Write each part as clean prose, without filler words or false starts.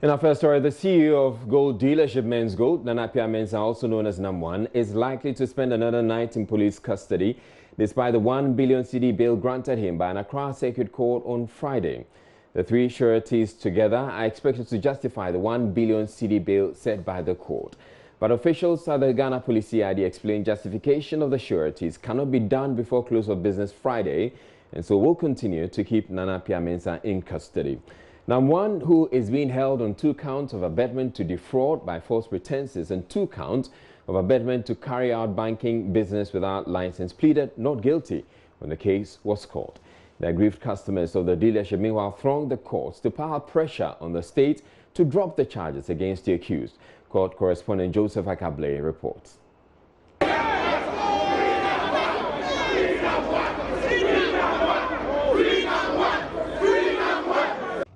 In our first story, the CEO of gold dealership Men's Gold, Nana Appiah Mensah, also known as Nam1, is likely to spend another night in police custody despite the 1 billion cedi bail granted him by an Accra Circuit Court on Friday. The three sureties together are expected to justify the 1 billion cedi bail set by the court. But officials at the Ghana Police CID explained justification of the sureties cannot be done before close of business Friday, and so will continue to keep Nana Appiah Mensah in custody. Nam1, who is being held on 2 counts of abetment to defraud by false pretenses and 2 counts of abetment to carry out banking business without license, pleaded not guilty when the case was called. The aggrieved customers of the dealership meanwhile thronged the courts to pile pressure on the state to drop the charges against the accused. Court correspondent Joseph Akable reports.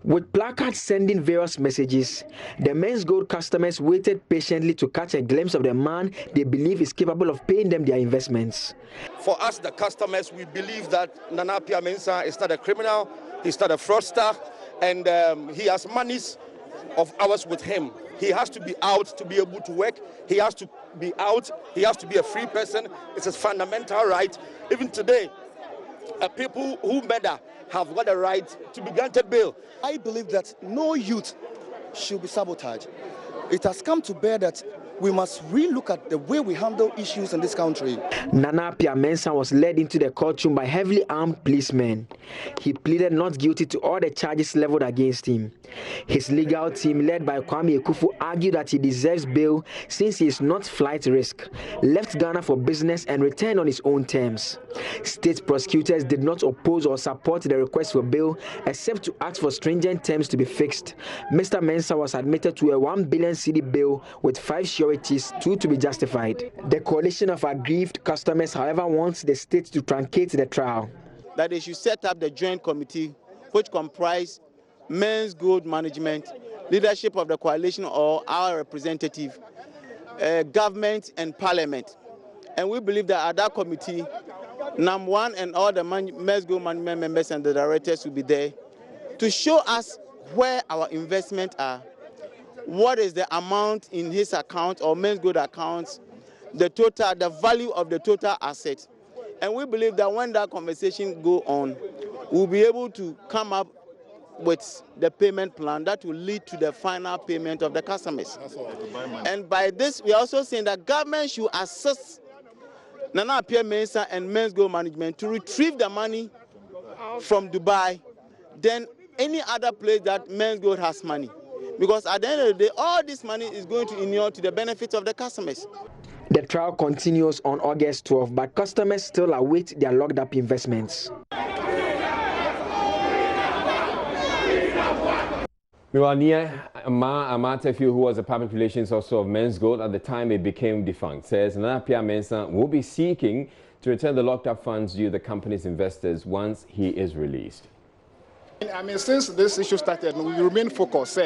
With placards sending various messages, the Men's Gold customers waited patiently to catch a glimpse of the man they believe is capable of paying them their investments. For us, the customers, we believe that Nana Appiah Mensah is not a criminal, he's not a fraudster, and he has monies of ours with him. He has to be out to be able to work. He has to be out. He has to be a free person. It's his fundamental right. Even today, people who murder have got a right to be granted bail. I believe that no youth should be sabotaged. It has come to bear that we must relook at the way we handle issues in this country. Nana Appiah Mensah was led into the courtroom by heavily armed policemen. He pleaded not guilty to all the charges leveled against him. His legal team, led by Kwame Ekufu, argued that he deserves bail since he is not flight risk, left Ghana for business and returned on his own terms. State prosecutors did not oppose or support the request for bail except to ask for stringent terms to be fixed. Mr. Mensah was admitted to a 1 billion cedi bail with 5 sureties, 2 to be justified. The coalition of aggrieved customers, however, wants the state to truncate the trial. That they should set up the joint committee which comprise Men's Gold management, leadership of the coalition or our representative, government and parliament. And we believe that at that committee, Nam1 and all the Men's Gold management members and the directors will be there to show us where our investments are, what is the amount in his account or Men's Gold accounts, the value of the total asset. And we believe that when that conversation go on, we'll be able to come up with the payment plan that will lead to the final payment of the customers. And by this, we are also saying that government should assist Nana Appiah Mensah and Men's Gold management to retrieve the money from Dubai, then any other place that Men's Gold has money. Because at the end of the day, all this money is going to inure to the benefit of the customers. The trial continues on August 12, but customers still await their locked up investments. Meanwhile, Nia Amatefu, who was a public relations officer of Men's Gold at the time it became defunct, says Nana Appiah Mensah will be seeking to return the locked up funds due the company's investors once he is released. I mean, since this issue started, we remain focused,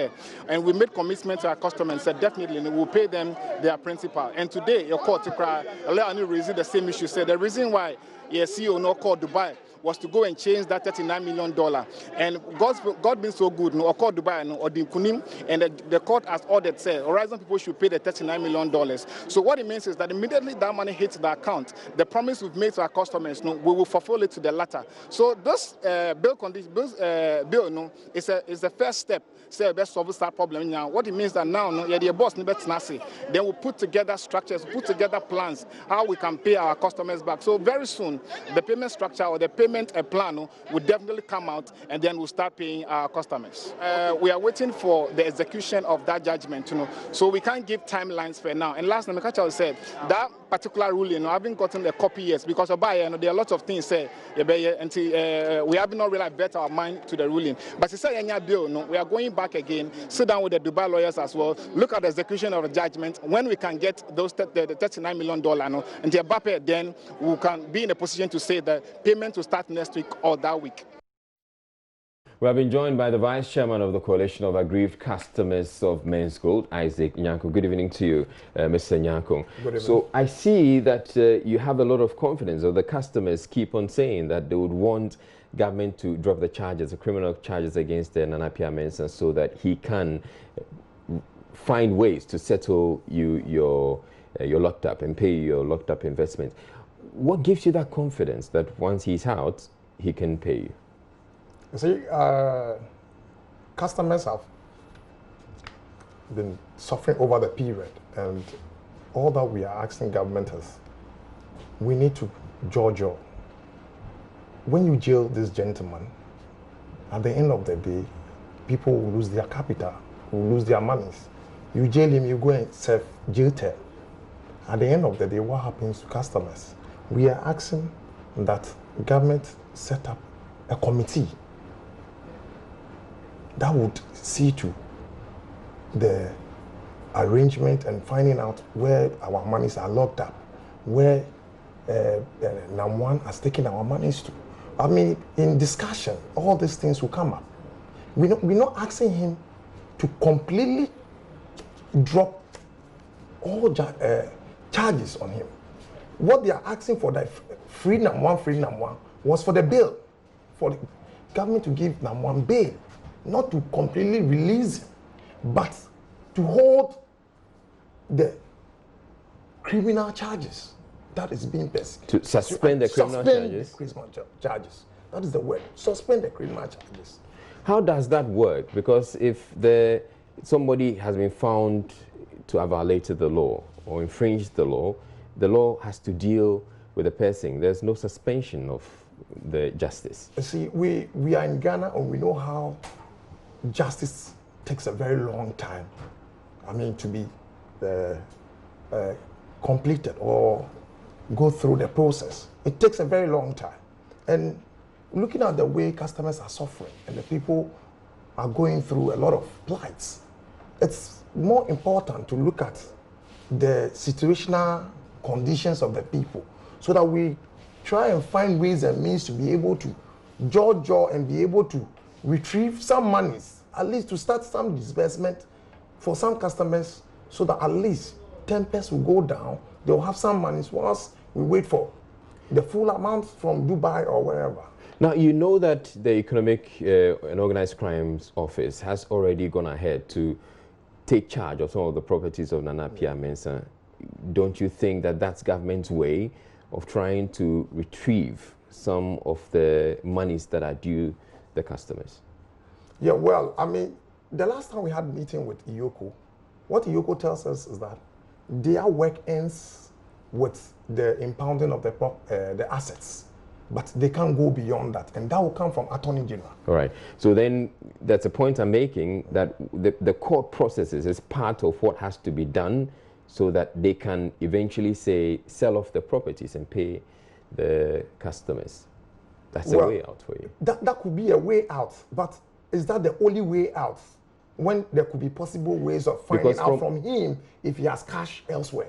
and we made commitment to our customers, definitely we will pay them their principal. And today, your court to cry, allow me to raise the same issue. The reason why your CEO no called Dubai was to go and change that $39 million. And God been so good, no, called Dubai, no, or the Kunim, and the court has ordered, Horizon people should pay the $39 million. So what it means is that immediately that money hits the account, the promise we've made to our customers, no, we will fulfill it to the latter. So this bill, no, is the first step. Say best solve that problem now. What it means that now, no, yeah, the boss then we'll put together structures, put together plans how we can pay our customers back. So very soon, the payment structure or the payment plan will definitely come out, and then we'll start paying our customers. We are waiting for the execution of that judgment, so we can't give timelines for now. And last, Namikacha said that particular ruling, I haven't gotten a copy yet because there are a lot of things say, until we have not really bet our mind to the ruling. But it's a bill, we are going back again, sit down with the Dubai lawyers as well, look at the execution of the judgment. When we can get those the $39 million, and then we can be in a position to say that payment will start next week or that week. We have been joined by the Vice Chairman of the Coalition of Aggrieved Customers of Men's Gold, Isaac Nyarko. Good evening to you, Mr. Nyarko. Good evening. So I see that you have a lot of confidence, or the customers keep on saying that they would want government to drop the charges, the criminal charges against Nana Pia Mensah, so that he can find ways to settle your locked up and pay your locked up investment. What gives you that confidence that once he's out, he can pay you? You see, customers have been suffering over the period, and all that we are asking government is, we need to judge. When you jail this gentleman, at the end of the day, people will lose their capital, will lose their monies. You jail him, you go and serve jail term. At the end of the day, what happens to customers? We are asking that government set up a committee that would see to the arrangement and finding out where our monies are locked up, where NAM1 has taken our monies to. I mean, in discussion, all these things will come up. We're not asking him to completely drop all charges on him. What they are asking for, that free NAM1 was for the bail, for the government to give NAM1 bail, not to completely release him, but to hold the criminal charges that is being persecuted. To suspend the criminal charges? The criminal charges. That is the word. Suspend the criminal charges. How does that work? Because if somebody has been found to have violated the law or infringed the law has to deal with the person. There's no suspension of the justice. You see, we are in Ghana, and we know how justice takes a very long time. I mean, to be completed or go through the process. It takes a very long time. And looking at the way customers are suffering and the people are going through a lot of plights, it's more important to look at the situational conditions of the people so that we try and find ways and means to be able to judge and be able to retrieve some monies, at least to start some disbursement for some customers, so that at least tempers will go down. They'll have some monies once we wait for the full amount from Dubai or wherever. Now, you know that the Economic and Organized Crimes Office has already gone ahead to take charge of some of the properties of Nana Pia Mensah. Don't you think that that's government's way of trying to retrieve some of the monies that are due the customers? Yeah, well, I mean, the last time we had a meeting with EOCO, what EOCO tells us is that their work ends with the impounding of the assets, but they can't go beyond that, and that will come from Attorney General. All right. So then that's a point I'm making, that the court processes is part of what has to be done so that they can eventually say, sell off the properties and pay the customers. That's a way out for you. That could be a way out, but is that the only way out when there could be possible ways of finding out from him if he has cash elsewhere?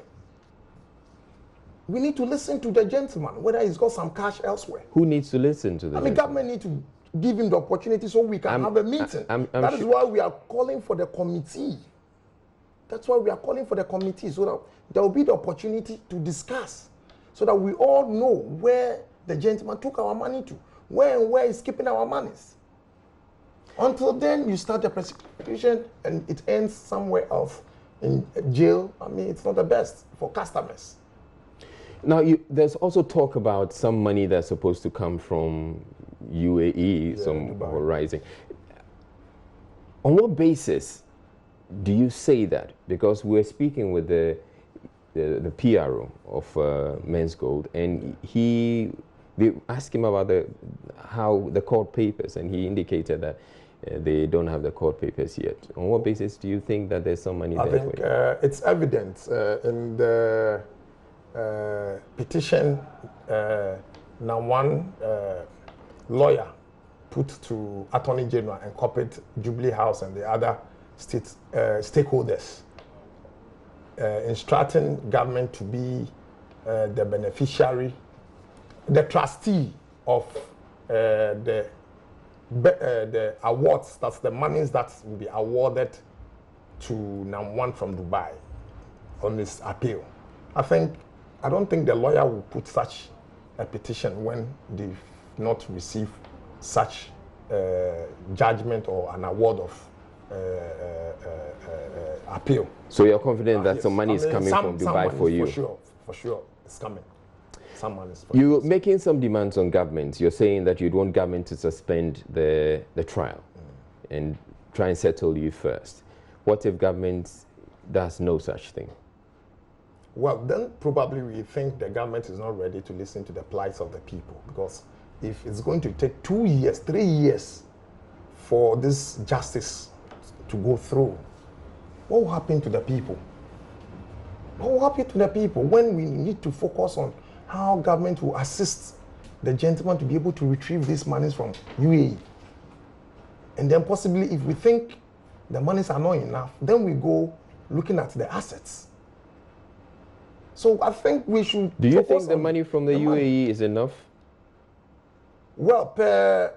We need to listen to the gentleman, whether he's got some cash elsewhere. Who needs to listen to the gentleman? Government needs to give him the opportunity so we can have a meeting. That is why we are calling for the committee. That's why we are calling for the committee, so that there will be the opportunity to discuss, so that we all know where the gentleman took our money to, where he's keeping our monies. Until then, you start the prosecution and it ends somewhere else in jail. I mean, it's not the best for customers. Now, there's also talk about some money that's supposed to come from UAE, some rising. On what basis do you say that? Because we're speaking with the PRO of Men's Gold, and they asked him about how the court papers, and he indicated that they don't have the court papers yet. On what basis do you think that there's some money there? I think it's evident in the petition NAM1 lawyer put to Attorney General and corporate Jubilee House and the other state stakeholders, instructing government to be the beneficiary, the trustee of the the awards, that's the monies that will be awarded to NAM1 from Dubai on this appeal. I don't think the lawyer will put such a petition when they've not received such judgment or an award of appeal. So you're confident that some money is coming from Dubai for you? For sure, it's coming. Some money is You're making some demands on government. You're saying that you'd want government to suspend the trial and try and settle you first. What if government does no such thing? Well, then probably we think the government is not ready to listen to the plights of the people, because if it's going to take 2 years, 3 years for this justice to go through, what will happen to the people? What will happen to the people when we need to focus on how government will assist the gentleman to be able to retrieve these monies from UAE? And then possibly if we think the monies are not enough, then we go looking at the assets. So I think we should. Do you think the money from the UAE is enough? Well, per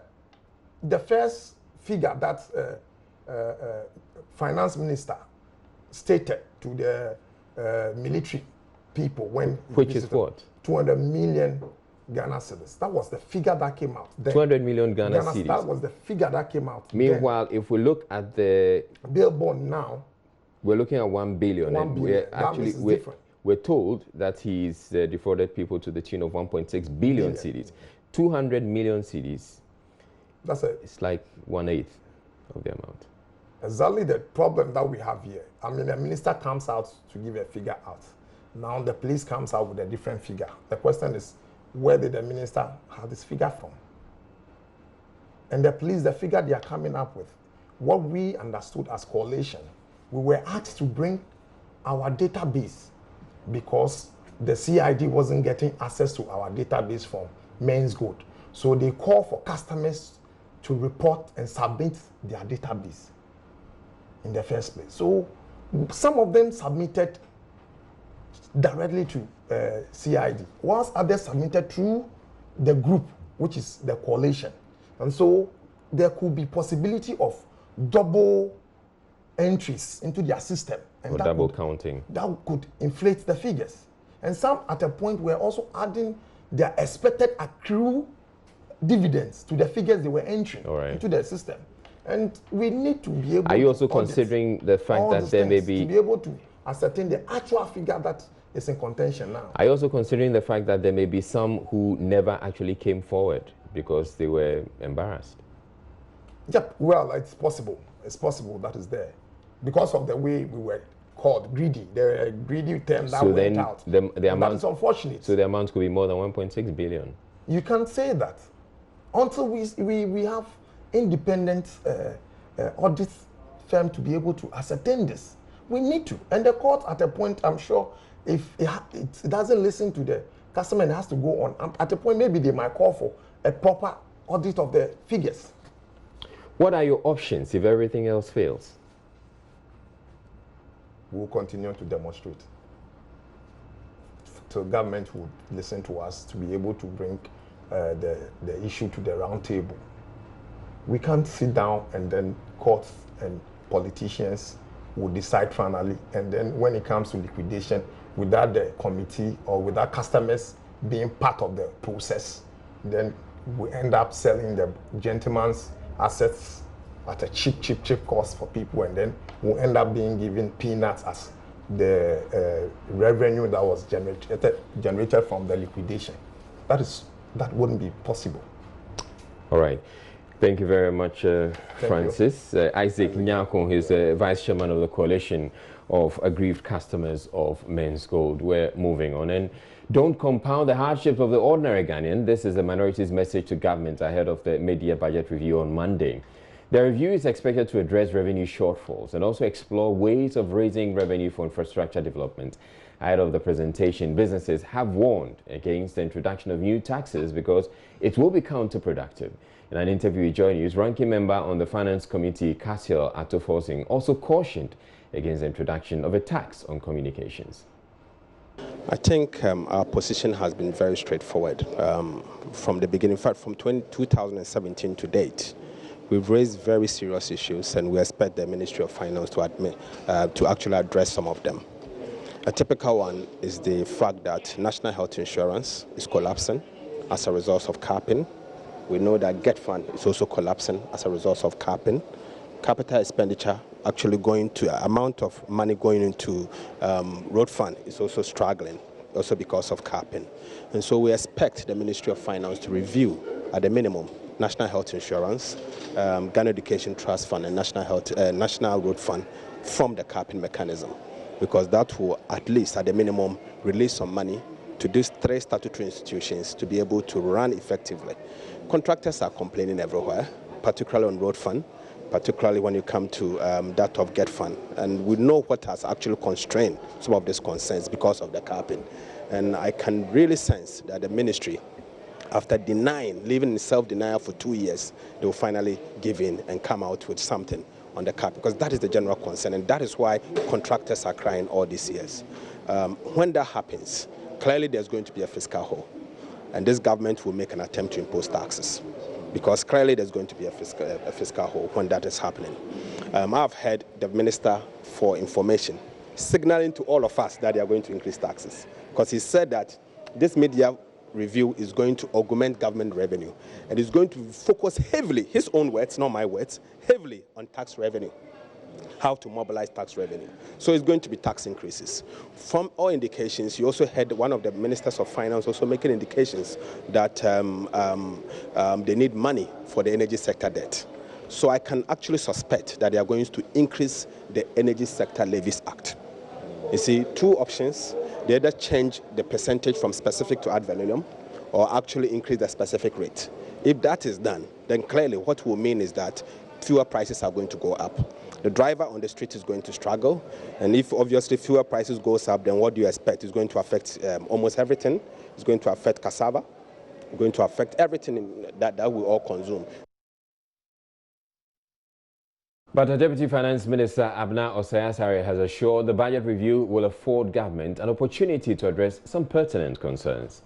the first figure that finance minister stated to the military people when which is what? 200 million Ghana cedis. That was the figure that came out then. 200 million Ghana cedis. That was the figure that came out. Meanwhile, if we look at the billboard now, we're looking at 1 billion. 1 billion. We're told that he's defrauded people to the tune of 1.6 billion cedis. 200 million cedis. It's like 1/8 of the amount. Exactly the problem that we have here. I mean, the minister comes out to give a figure out. Now the police comes out with a different figure. The question is, where did the minister have this figure from? And the police, the figure they are coming up with, what we understood as coalition, we were asked to bring our database because the CID wasn't getting access to our database from Men's Gold. So they call for customers to report and submit their database in the first place. So some of them submitted directly to CID, whilst others submitted through the group, which is the coalition. And so there could be possibility of double entries into their system. And or double counting. That could inflate the figures. And some at a point were also adding their expected accrued dividends to the figures they were entering into the system. And we need to be able Are you also considering the fact that there may be... to be able to ascertain the actual figure that is in contention now. Are you also considering the fact that there may be some who never actually came forward because they were embarrassed? Yep, well, it's possible. It's possible that is there. Because of the way we were called greedy. The greedy term that went out. The amount is unfortunate. So the amount could be more than 1.6 billion. You can't say that until we have independent audit firm to be able to ascertain this. We need to. And the court at a point, I'm sure, if it doesn't listen to the customer and has to go on, at a point maybe they might call for a proper audit of the figures. What are your options if everything else fails? We'll continue to demonstrate till government would listen to us to be able to bring the issue to the round table. We can't sit down and then courts and politicians will decide finally, and then when it comes to liquidation, without the committee or without customers being part of the process, then we end up selling the gentleman's assets at a cheap cost for people, and then we'll end up being given peanuts as the revenue that was generated from the liquidation. That wouldn't be possible. All right. Thank you very much, Francis. Isaac Nyarko is Vice Chairman of the Coalition of Aggrieved Customers of Men's Gold. We're moving on. And don't compound the hardships of the ordinary Ghanaian. This is the minority's message to government ahead of the mid-year budget review on Monday. The review is expected to address revenue shortfalls and also explore ways of raising revenue for infrastructure development. Ahead of the presentation, businesses have warned against the introduction of new taxes because it will be counterproductive. In an interview with Joy News, ranking member on the Finance Committee, Cassiel Atofosing, also cautioned against the introduction of a tax on communications. I think our position has been very straightforward from the beginning. In fact, from 2017 to date, We've raised very serious issues, and we expect the Ministry of Finance to actually address some of them. A typical one is the fact that national health insurance is collapsing as a result of capping. We know that Get Fund is also collapsing as a result of capping. Capital expenditure actually going to amount of money going into road fund is also struggling, also because of capping. And so we expect the Ministry of Finance to review, at the minimum, national health insurance, Ghana Education Trust Fund, and national road fund from the capping mechanism, because that will at least, at the minimum, release some money to these 3 statutory institutions to be able to run effectively. Contractors are complaining everywhere, particularly on road fund, particularly when you come to that of Get Fund. And we know what has actually constrained some of these concerns because of the capping. And I can really sense that the ministry, after living in self-denial for 2 years, they will finally give in and come out with something on the cap, because that is the general concern, and that is why contractors are crying all these years. When that happens, clearly there's going to be a fiscal hole, and this government will make an attempt to impose taxes, because clearly there's going to be a fiscal hole when that is happening. I've heard the Minister for Information signaling to all of us that they are going to increase taxes, because he said that this media review is going to augment government revenue, and is going to focus heavily, his own words, not my words, heavily on tax revenue, how to mobilize tax revenue. So it's going to be tax increases. From all indications, you also had one of the ministers of finance also making indications that they need money for the energy sector debt. So I can actually suspect that they are going to increase the Energy Sector Levies Act. You see, 2 options. They either change the percentage from specific to ad valorem, or actually increase the specific rate. If that is done, then clearly what will mean is that fuel prices are going to go up. The driver on the street is going to struggle, and if obviously fuel prices goes up, then what do you expect? It's going to affect almost everything. It's going to affect cassava. It's going to affect everything that we all consume. But the Deputy Finance Minister, Abna Osei-Asare, has assured the budget review will afford government an opportunity to address some pertinent concerns.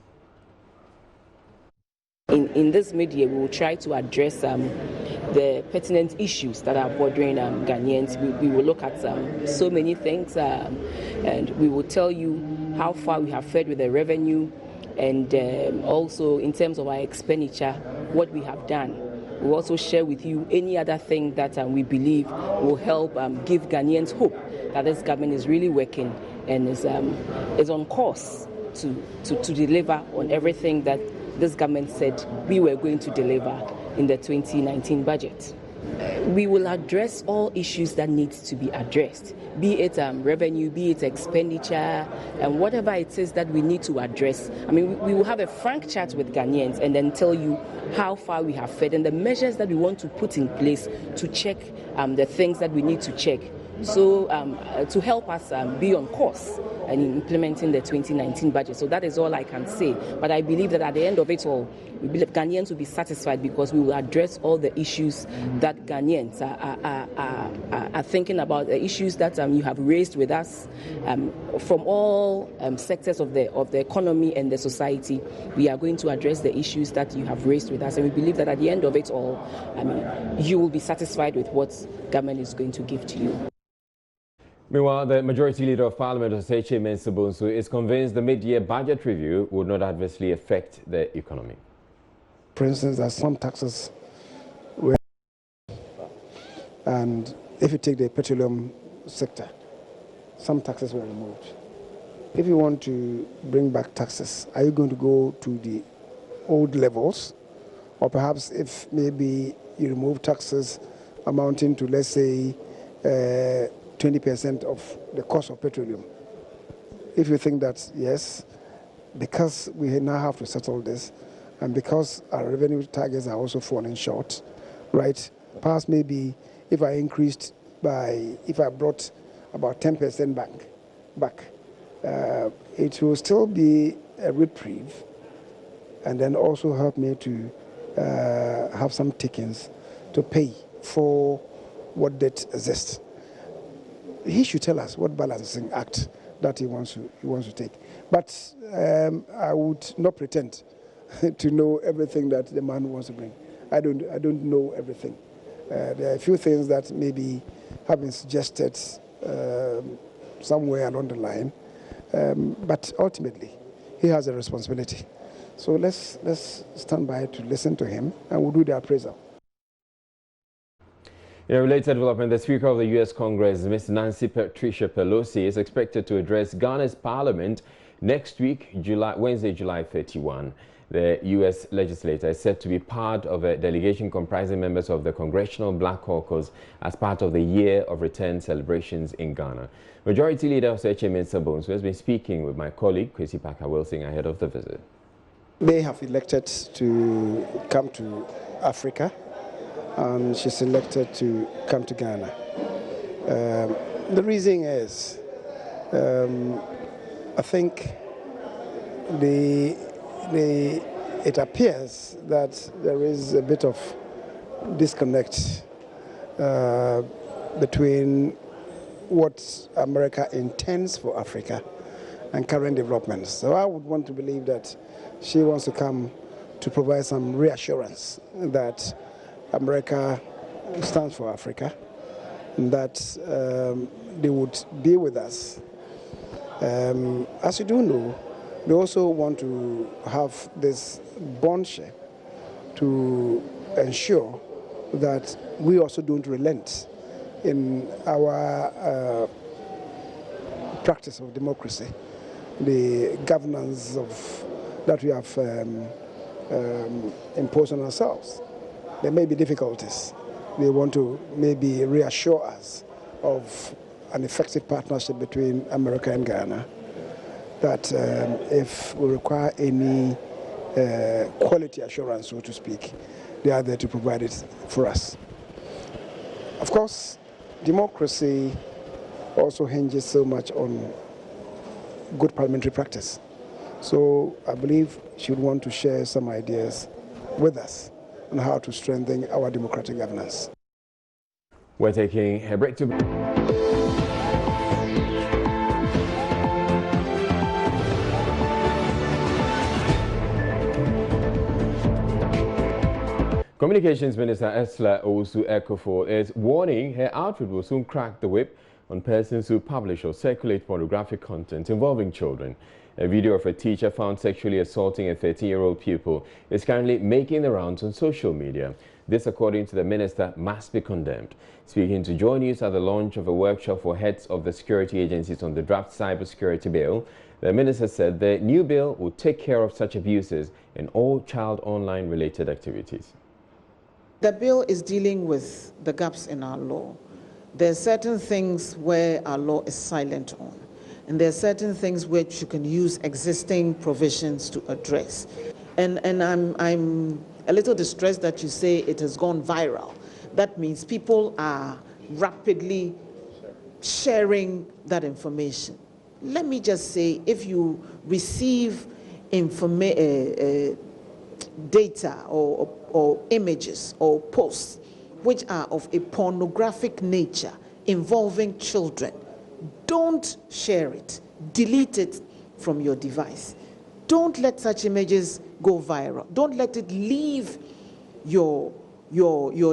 In this media, we will try to address the pertinent issues that are bothering Ghanaians. We will look at so many things, and we will tell you how far we have fared with the revenue, and also in terms of our expenditure, what we have done. We'll also share with you any other thing that we believe will help give Ghanaians hope that this government is really working and is on course to deliver on everything that this government said we were going to deliver in the 2019 budget. We will address all issues that need to be addressed, be it revenue, be it expenditure, and whatever it is that we need to address. I mean, we will have a frank chat with Ghanaians and then tell you how far we have fared and the measures that we want to put in place to check the things that we need to check. So to help us be on course and implementing the 2019 budget. So that is all I can say. But I believe that at the end of it all, we believe Ghanaians will be satisfied because we will address all the issues that Ghanaians are thinking about, the issues that you have raised with us from all sectors of the economy and the society. We are going to address the issues that you have raised with us, and we believe that at the end of it all, I mean, you will be satisfied with what government is going to give to you. Meanwhile, the Majority Leader of Parliament, Osechi Mensah-Bonsu, is convinced the mid-year budget review would not adversely affect the economy. For instance, there are some taxes were, and if you take the petroleum sector, some taxes were removed. If you want to bring back taxes, are you going to go to the old levels? Or perhaps if maybe you remove taxes amounting to, let's say, 20% of the cost of petroleum. If you think that, yes, because we now have to settle this, and because our revenue targets are also falling short, right? Perhaps maybe if I brought about 10% back, it will still be a reprieve, and then also help me to have some takings to pay for what debt exists. He should tell us what balancing act that he wants to take. But I would not pretend to know everything that the man wants to bring. I don't know everything. There are a few things that maybe have been suggested somewhere along the line, but ultimately he has a responsibility. So let's stand by to listen to him, and we'll do the appraisal. In a related development, the Speaker of the U.S. Congress, Ms. Nancy Patricia Pelosi, is expected to address Ghana's Parliament next week, Wednesday, July 31. The U.S. legislator is said to be part of a delegation comprising members of the Congressional Black Caucus as part of the Year of Return celebrations in Ghana. Majority Leader of Seche Mensah Bones, who has been speaking with my colleague, Kwesi Parker-Wilson, ahead of the visit. They have elected to come to Africa, and she's elected to come to Ghana. The reason is, I think it appears that there is a bit of disconnect between what America intends for Africa and current developments. So I would want to believe that she wants to come to provide some reassurance that America stands for Africa, and that they would be with us. As you do know, they also want to have this bondship to ensure that we also don't relent in our practice of democracy, the governance that we have imposed on ourselves. There may be difficulties. They want to maybe reassure us of an effective partnership between America and Ghana, that if we require any quality assurance, so to speak, they are there to provide it for us. Of course, democracy also hinges so much on good parliamentary practice. So I believe she would want to share some ideas with us on how to strengthen our democratic governance. We're taking a break to... Communications Minister Ursula Owusu-Ekufo is warning her outfit will soon crack the whip on persons who publish or circulate pornographic content involving children. A video of a teacher found sexually assaulting a 13-year-old pupil is currently making the rounds on social media. This, according to the minister, must be condemned. Speaking to Joy News at the launch of a workshop for heads of the security agencies on the draft cybersecurity bill, the minister said the new bill will take care of such abuses in all child online related activities. The bill is dealing with the gaps in our law. There are certain things where our law is silent on, and there are certain things which you can use existing provisions to address. And I'm a little distressed that you say it has gone viral. That means people are rapidly sharing that information. Let me just say, if you receive data or images or posts which are of a pornographic nature involving children, don't share it. Delete it from your device. Don't let such images go viral. Don't let it leave your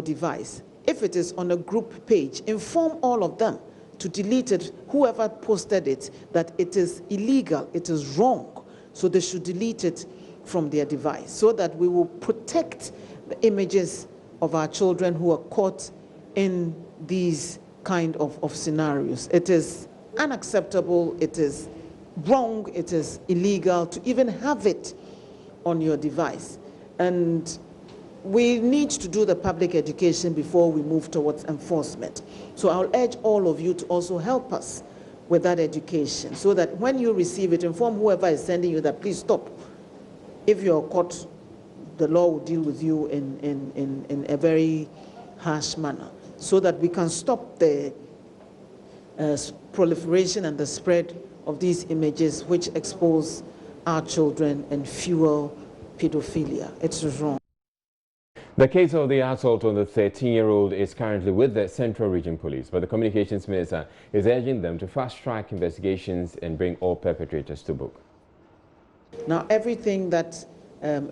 device. If it is on a group page, inform all of them to delete it, whoever posted it, that it is illegal, it is wrong, so they should delete it from their device, so that we will protect the images of our children who are caught in these kind of scenarios. It is unacceptable, it is wrong, it is illegal to even have it on your device. And we need to do the public education before we move towards enforcement. So I'll urge all of you to also help us with that education, so that when you receive it, inform whoever is sending you that please stop. If you're caught, the law will deal with you in a very harsh manner, so that we can stop the proliferation and the spread of these images which expose our children and fuel pedophilia. It's wrong. The case of the assault on the 13-year-old is currently with the Central Region Police, but the Communications Minister is urging them to fast-track investigations and bring all perpetrators to book. Now, everything that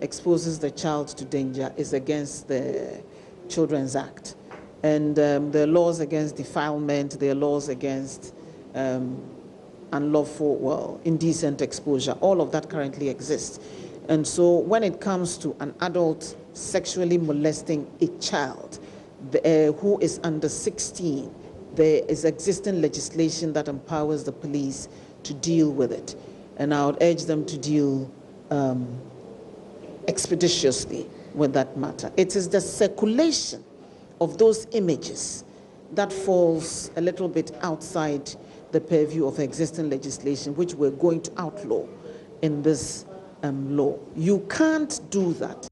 exposes the child to danger is against the Children's Act. And there are laws against defilement, there are laws against unlawful, indecent exposure. All of that currently exists. And so when it comes to an adult sexually molesting a child who is under 16, there is existing legislation that empowers the police to deal with it. And I would urge them to deal expeditiously with that matter. It is the circulation of those images that falls a little bit outside the purview of existing legislation, which we're going to outlaw in this law. You can't do that.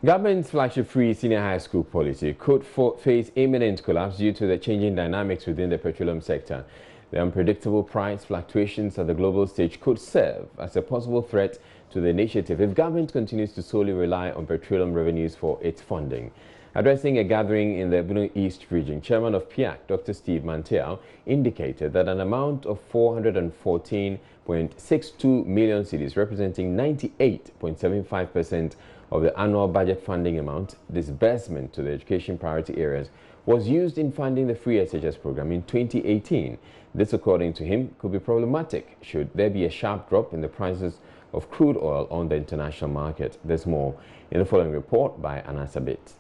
Government's flagship free senior high school policy could face imminent collapse due to the changing dynamics within the petroleum sector. The unpredictable price fluctuations at the global stage could serve as a possible threat to the initiative if government continues to solely rely on petroleum revenues for its funding. Addressing a gathering in the Bono East region, Chairman of PIAC, Dr. Steve Mantiao, indicated that an amount of 414.62 million cedis, representing 98.75% of the annual budget funding amount, disbursement to the education priority areas, was used in funding the free SHS program in 2018. This, according to him, could be problematic should there be a sharp drop in the prices of crude oil on the international market. There's more in the following report by Anasabit.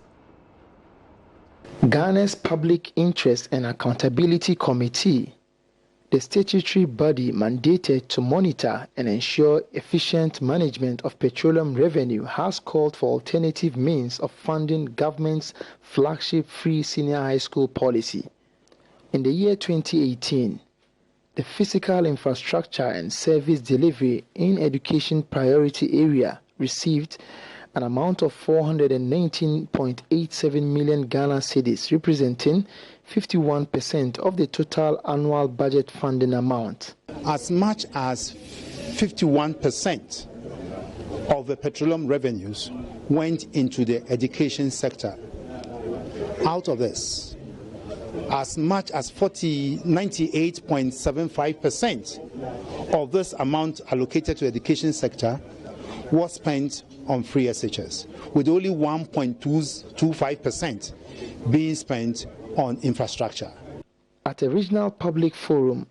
Ghana's Public Interest and Accountability Committee, the statutory body mandated to monitor and ensure efficient management of petroleum revenue, has called for alternative means of funding government's flagship free senior high school policy. In the year 2018, the physical infrastructure and service delivery in education priority area received an amount of 419.87 million Ghana cedis, representing 51% of the total annual budget funding amount. As much as 51% of the petroleum revenues went into the education sector. Out of this, as much as 98.75% of this amount allocated to the education sector was spent on free SHS, with only 1.25% being spent on infrastructure. At a regional public forum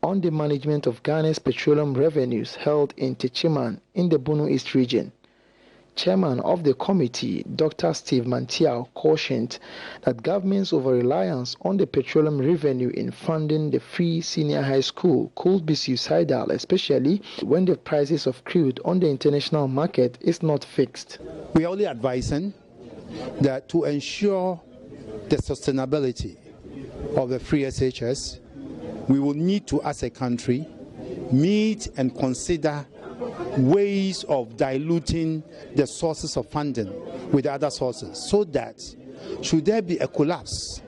on the management of Ghana's petroleum revenues held in Techiman in the Bono East region, Chairman of the committee, Dr. Steve Mantiao, cautioned that government's over-reliance on the petroleum revenue in funding the free senior high school could be suicidal, especially when the prices of crude on the international market is not fixed. We are only advising that to ensure the sustainability of the free SHS, we will need to, as a country, meet and consider ways of diluting the sources of funding with other sources, so that should there be a collapse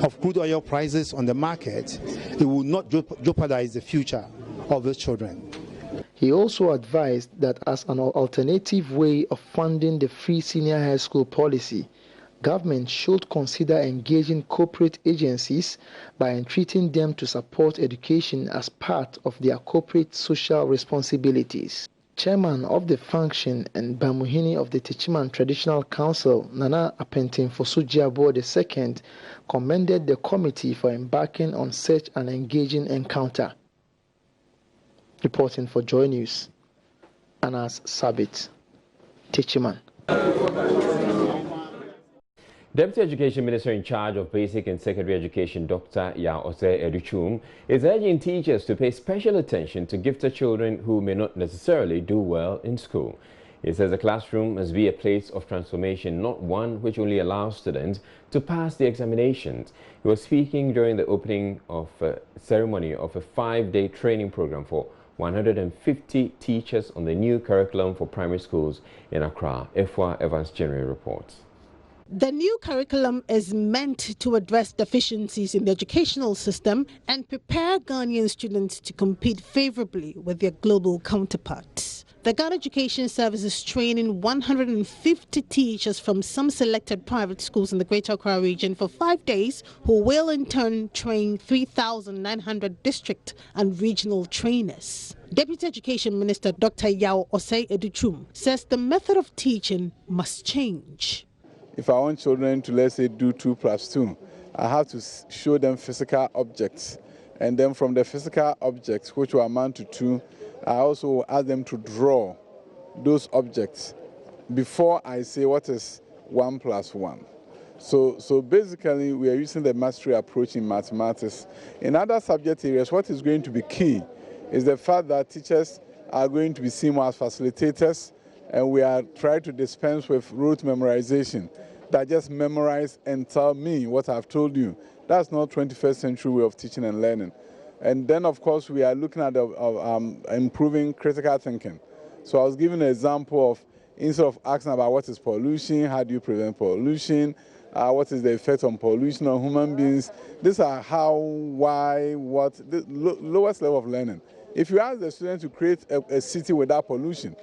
of crude oil prices on the market, it will not jeopardize the future of the children. He also advised that as an alternative way of funding the free senior high school policy, government should consider engaging corporate agencies by entreating them to support education as part of their corporate social responsibilities. Chairman of the function and Bamuhini of the Techiman Traditional Council, Nana Apentin-Fosu Jiabo II, commended the committee for embarking on such an engaging encounter. Reporting for Joy News, Anas Sabit, Techiman. Deputy Education Minister in charge of Basic and Secondary Education, Dr. Yao Osei Educhum, is urging teachers to pay special attention to gifted children who may not necessarily do well in school. He says the classroom must be a place of transformation, not one which only allows students to pass the examinations. He was speaking during the opening of ceremony of a 5-day training program for 150 teachers on the new curriculum for primary schools in Accra. Efwa Evans General reports. The new curriculum is meant to address deficiencies in the educational system and prepare Ghanaian students to compete favorably with their global counterparts. The Ghana Education Service is training 150 teachers from some selected private schools in the Greater Accra region for 5 days, who will in turn train 3,900 district and regional trainers. Deputy Education Minister Dr. Yao Osei Educhum says the method of teaching must change. if I want children to, let's say, do 2 + 2, I have to show them physical objects. And then from the physical objects, which will amount to 2, I also ask them to draw those objects before I say what is 1 + 1. So basically, we are using the mastery approach in mathematics. In other subject areas, what is going to be key is the fact that teachers are going to be seen as facilitators, and we are trying to dispense with rote memorization. That just memorize and tell me what I've told you. That's not 21st century way of teaching and learning. And then, of course, we are looking at improving critical thinking. So I was giving an example of, instead of asking about what is pollution, how do you prevent pollution, what is the effect on pollution on human beings, these are how, why, what, the lowest level of learning. If you ask the student to create a city without pollution,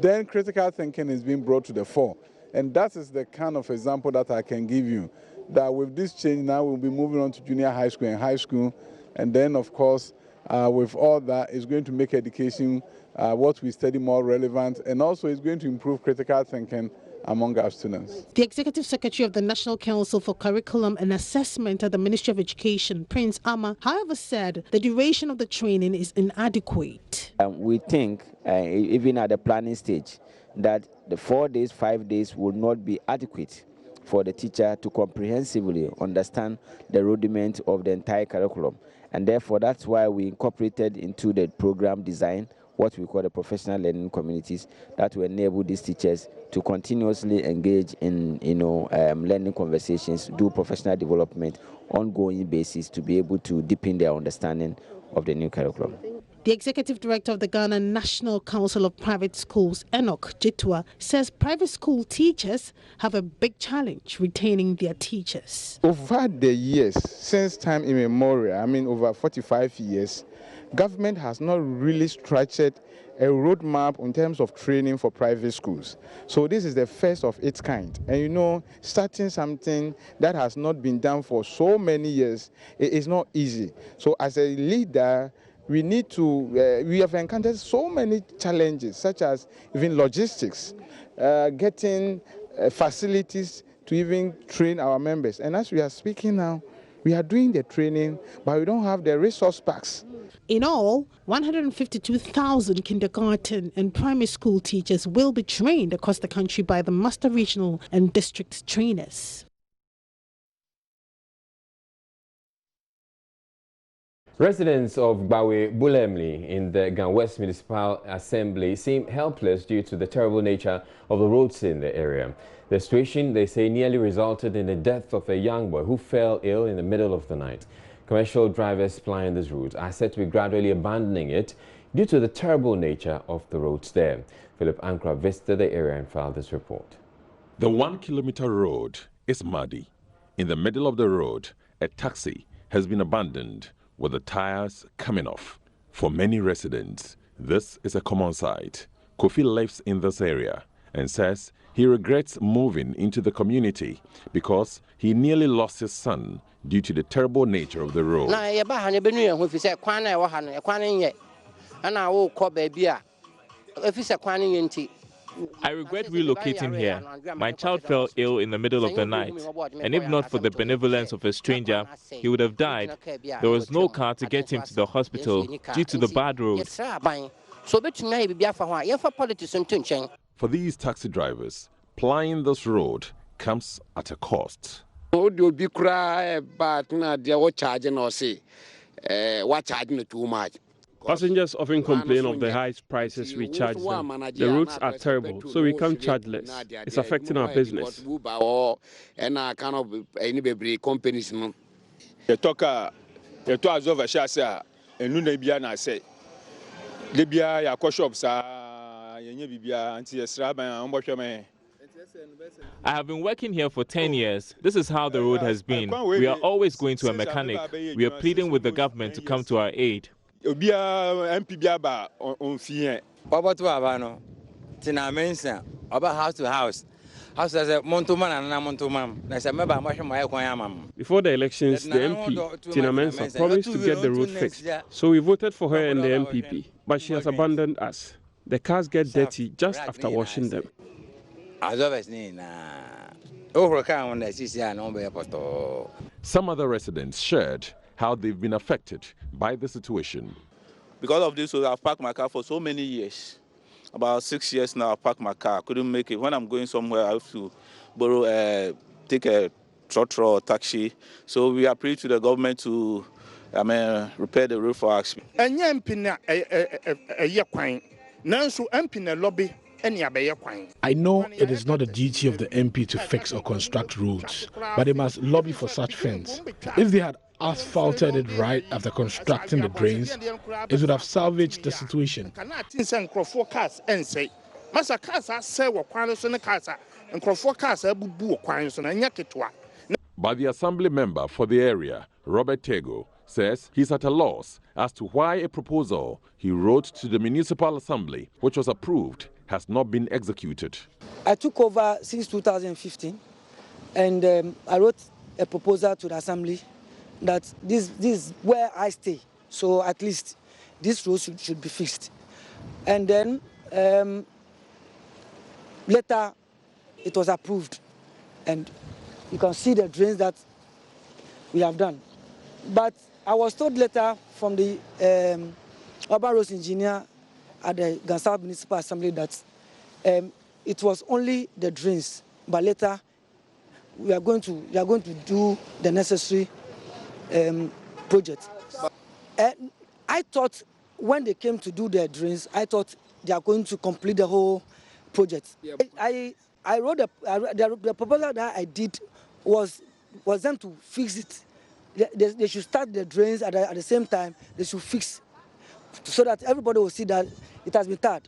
then critical thinking is being brought to the fore. And that is the kind of example that I can give you, that with this change now we'll be moving on to junior high school and high school. And then, of course, with all that, it's going to make education, what we study, more relevant, and also it's going to improve critical thinking among our students. The Executive Secretary of the National Council for Curriculum and Assessment at the Ministry of Education, Prince Ama, however, said the duration of the training is inadequate. We think, even at the planning stage, that the 4 days, 5 days will not be adequate for the teacher to comprehensively understand the rudiment of the entire curriculum. And therefore, that's why we incorporated into the program design what we call the professional learning communities that will enable these teachers to continuously engage in learning conversations, do professional development, ongoing basis to be able to deepen their understanding of the new curriculum. The Executive Director of the Ghana National Council of Private Schools, Enoch Jitua, says private school teachers have a big challenge retaining their teachers. Over the years, since time immemorial, over 45 years, government has not really structured a roadmap in terms of training for private schools. So this is the first of its kind. And starting something that has not been done for so many years, it is not easy. So as a leader, we need to, we have encountered so many challenges, such as even logistics, getting facilities to even train our members. And as we are speaking now, we are doing the training, but we don't have the resource packs. In all, 152,000 kindergarten and primary school teachers will be trained across the country by the master regional and district trainers. Residents of Gbawe Bulemli in the Ghana West Municipal Assembly seem helpless due to the terrible nature of the roads in the area. The situation, they say, nearly resulted in the death of a young boy who fell ill in the middle of the night. Commercial drivers plying this route are said to be gradually abandoning it due to the terrible nature of the roads there. Philip Ankra visited the area and filed this report. The 1-kilometer road is muddy. In the middle of the road, a taxi has been abandoned with the tires coming off. For many residents, this is a common sight. Kofi lives in this area and says he regrets moving into the community because he nearly lost his son due to the terrible nature of the road. I regret relocating here. My child fell ill in the middle of the night, and if not for the benevolence of a stranger, he would have died. There was no car to get him to the hospital due to the bad roads. For these taxi drivers, plying this road comes at a cost. Passengers often complain of the high prices we charge them. The routes are terrible, so we come charge less. It's affecting our business. I have been working here for 10 years. This is how the road has been. We are always going to a mechanic. We are pleading with the government to come to our aid. Before the elections, the MP, Tina Mensah, promised to get the road fixed. So we voted for her and the MPP, but she has abandoned us. The cars get dirty just after washing them. Some other residents shared how they've been affected by the situation. Because of this, I've parked my car for so many years. About 6 years now, I've parked my car. I couldn't make it. When I'm going somewhere, I have to borrow, take a trotro or taxi. So we appeal to the government to repair the road for us. I know it is not the duty of the MP to fix or construct roads, but they must lobby for such funds. If they had asphalted it right after constructing the drains, it would have salvaged the situation. But the assembly member for the area, Robert Tego, says he's at a loss as to why a proposal he wrote to the municipal assembly, which was approved, has not been executed. I took over since 2015, and I wrote a proposal to the assembly that this is where I stay, so at least this road should be fixed. And then later it was approved, and you can see the drains that we have done. But I was told later from the urban roads engineer at the Gansal Municipal Assembly that it was only the drains, but later we are going to do the necessary project. I thought when they came to do their drains, I thought they are going to complete the whole project. Yeah. I wrote the proposal that I did was them to fix it. They should start the drains at the same time. They should fix so that everybody will see that it has been tarred.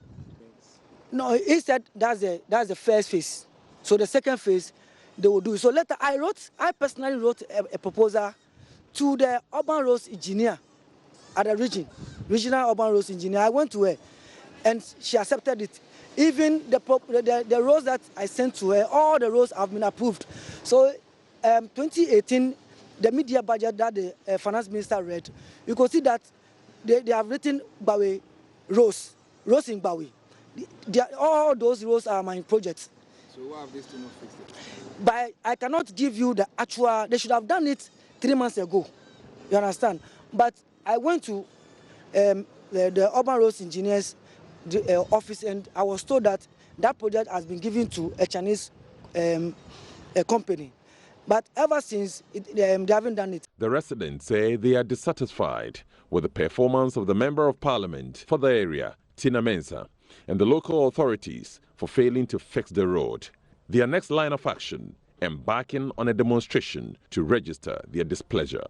No, he said that's the first phase. So the second phase, they will do it. So later I personally wrote a proposal to the urban roads engineer at the regional urban roads engineer. I went to her and she accepted it. Even the roads that I sent to her, all the roads have been approved. So 2018, the media budget that the finance minister read, you could see that they have written Bawe roads in Bawe. All those roads are my projects. So why have they still not fixed it? But I cannot give you the actual, they should have done it 3 months ago, you understand? But I went to the urban roads engineers office, and I was told that that project has been given to a Chinese company. But ever since, they haven't done it. The residents say they are dissatisfied with the performance of the Member of Parliament for the area, Tina Mensah, and the local authorities for failing to fix the road. Their next line of action, embarking on a demonstration to register their displeasure.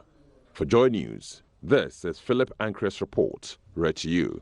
For Joy News, this is Philip Ancres' report, read to you